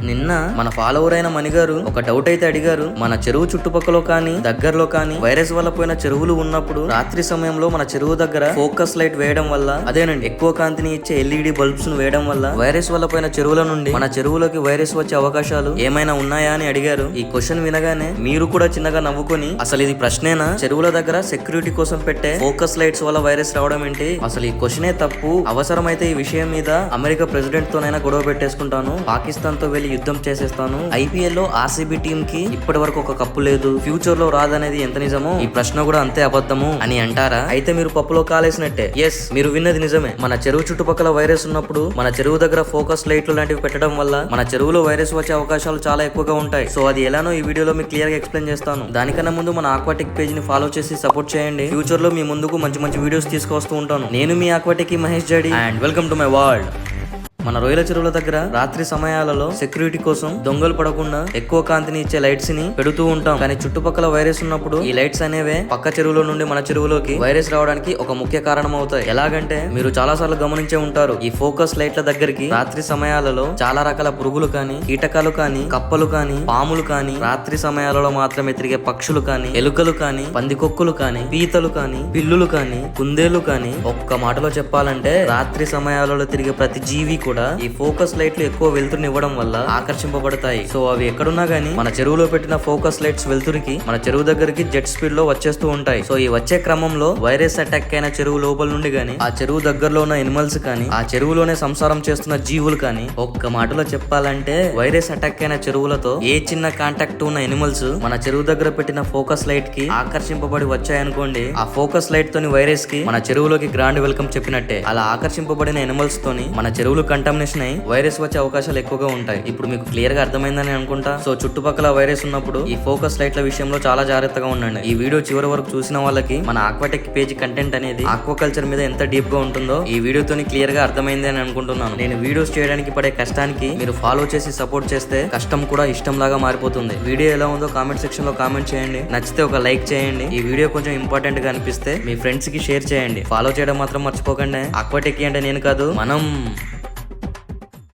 నిన్న మన ఫాలోవర్ అయిన మణిగారు ఒక డౌట్ అయితే అడిగారు. మన చెరువు చుట్టుపక్కల కానీ దగ్గరలో కానీ వైరస్ వల్ల పోయిన చెరువులు ఉన్నప్పుడు రాత్రి సమయంలో మన చెరువు దగ్గర ఫోకస్ లైట్ వేయడం వల్ల, అదేనండి ఎక్కువ కాంతిని ఇచ్చే ఎల్ఈడి బల్బ్స్ ను వేయడం వల్ల వైరస్ వల్ల పోయిన చెరువుల నుండి మన చెరువులోకి వైరస్ వచ్చే అవకాశాలు ఏమైనా ఉన్నాయా అని అడిగారు. ఈ క్వశ్చన్ వినగానే మీరు కూడా చిన్నగా నవ్వుకొని, అసలు ఇది ప్రశ్నేనా? చెరువుల దగ్గర సెక్యూరిటీ కోసం పెట్టే ఫోకస్ లైట్స్ వల్ల వైరస్ రావడం ఏంటి? అసలు ఈ క్వశ్చనే తప్పు. అవసరమైతే ఈ విషయం మీద అమెరికా ప్రెసిడెంట్ తోనైనా గొడవ పెట్టేసుకుంటాను, పాకిస్తాన్ తో వెళ్లి యుద్ధం చేసేస్తాను. ఐపీఎల్ లో ఆర్సీబీ టీమ్ కి ఇప్పటి వరకు ఒక కప్పు లేదు, ఫ్యూచర్ లో రాదనేది ఎంత నిజమో ఈ ప్రశ్న కూడా అంతే అబద్ధము అని అంటారా? అయితే మీరు పప్పులో కాలేసినట్టే. ఎస్, మీరు విన్నది నిజమే. మన చెరువు చుట్టుపక్కల వైరస్ ఉన్నప్పుడు మన చెరువు దగ్గర ఫోకస్ లైట్లు లాంటివి పెట్టడం వల్ల మన చెరువులో వైరస్ వచ్చే అవకాశాలు చాలా ఎక్కువగా ఉంటాయి. సో అది ఎలానో ఈ వీడియోలో మీకు క్లియర్ గా ఎక్స్ప్లెయిన్ చేస్తాను. దానికన్నా ముందు మన ఆక్వాటిక్ పేజ్ ని ఫాలో చేసి సపోర్ట్ చేయండి. ఫ్యూచర్ లో మీ ముందుకు మంచి మంచి వీడియోస్ తీసుకొస్తూ ఉంటాను. నేను మీ aquatic Mahesh Jadi and welcome to my world. మన రొయ్యల చెరువుల దగ్గర రాత్రి సమయాలలో సెక్యూరిటీ కోసం దొంగలు పడకుండా ఎక్కువ కాంతిని ఇచ్చే లైట్స్ ని పెడుతూ ఉంటాం. కానీ చుట్టుపక్కల వైరస్ ఉన్నప్పుడు ఈ లైట్స్ అనేవే పక్క చెరువులో నుండి మన చెరువులోకి వైరస్ రావడానికి ఒక ముఖ్య కారణం అవుతాయి. ఎలాగంటే మీరు చాలా సార్లు గమనించే ఉంటారు, ఈ ఫోకస్ లైట్ల దగ్గరికి రాత్రి సమయాలలో చాలా రకాల పురుగులు కానీ, కీటకాలు కానీ, కప్పలు కానీ, పాములు కానీ, రాత్రి సమయాలలో మాత్రమే తిరిగే పక్షులు కానీ, ఎలుకలు కానీ, పందికొక్కులు కానీ, పీతలు కానీ, పిల్లులు కానీ, కుందేళ్లు కానీ, ఒక్క మాటలో చెప్పాలంటే రాత్రి సమయాలలో తిరిగే ప్రతి జీవి కూడా ఈ ఫోకస్ లైట్లు ఎక్కువ వెలుతురుని ఇవ్వడం వల్ల ఆకర్షింపబడతాయి. సో అవి ఎక్కడున్నా గానీ మన చెరువులో పెట్టిన ఫోకస్ లైట్స్ వెలుతురికి మన చెరువు దగ్గరికి జెట్ స్పీడ్ లో వచ్చేస్తూ ఉంటాయి. సో ఈ వచ్చే క్రమంలో వైరస్ అటాక్ అయిన చెరువు లోపల నుండి గానీ, ఆ చెరువు దగ్గరలో ఉన్న ఎనిమల్స్ కానీ, ఆ చెరువులోనే సంసారం చేస్తున్న జీవులు కానీ, ఒక్క మాటలో చెప్పాలంటే వైరస్ అటాక్ అయిన చెరువులతో ఏ చిన్న కాంటాక్ట్ ఉన్న ఎనిమల్స్ మన చెరువు దగ్గర పెట్టిన ఫోకస్ లైట్ కి ఆకర్షింపబడి వచ్చాయనుకోండి, ఆ ఫోకస్ లైట్ తోని వైరస్ కి మన చెరువులోకి గ్రాండ్ వెల్కమ్ చెప్పినట్టే. అలా ఆకర్షింపబడిన ఎనిమల్స్ తోని మన చెరువులు కంటామినేషన్ అయి వైరస్ వచ్చే అవకాశాలు ఎక్కువగా ఉంటాయి. ఇప్పుడు మీకు క్లియర్ గా అర్థమైందని అనుకుంటా. సో చుట్టుపక్కల వైరస్ ఉన్నప్పుడు ఈ ఫోకస్ లైట్ల విషయంలో చాలా జాగ్రత్తగా ఉండండి. ఈ వీడియో చివరి వరకు చూసిన వాళ్ళకి మన ఆక్వాటెక్ పేజ్ కంటెంట్ అనేది ఆక్వాకల్చర్ మీద ఎంత డీప్ గా ఉంటుందో ఈ వీడియోతోని క్లియర్ గా అర్థమైంది అని అనుకుంటున్నాను. నేను వీడియోస్ చేయడానికి పడే కష్టానికి మీరు ఫాలో చేసి సపోర్ట్ చేస్తే కష్టం కూడా ఇష్టం లాగా మారిపోతుంది. వీడియో ఎలా ఉందో కామెంట్ సెక్షన్ లో కామెంట్ చేయండి. నచ్చితే ఒక లైక్ చేయండి. ఈ వీడియో కొంచెం ఇంపార్టెంట్ గా అనిపిస్తే మీ ఫ్రెండ్స్ కి షేర్ చేయండి. ఫాలో చేయడం మాత్రం మర్చిపోకండి. ఆక్వాటెక్ అంటే నేను కాదు, మనం.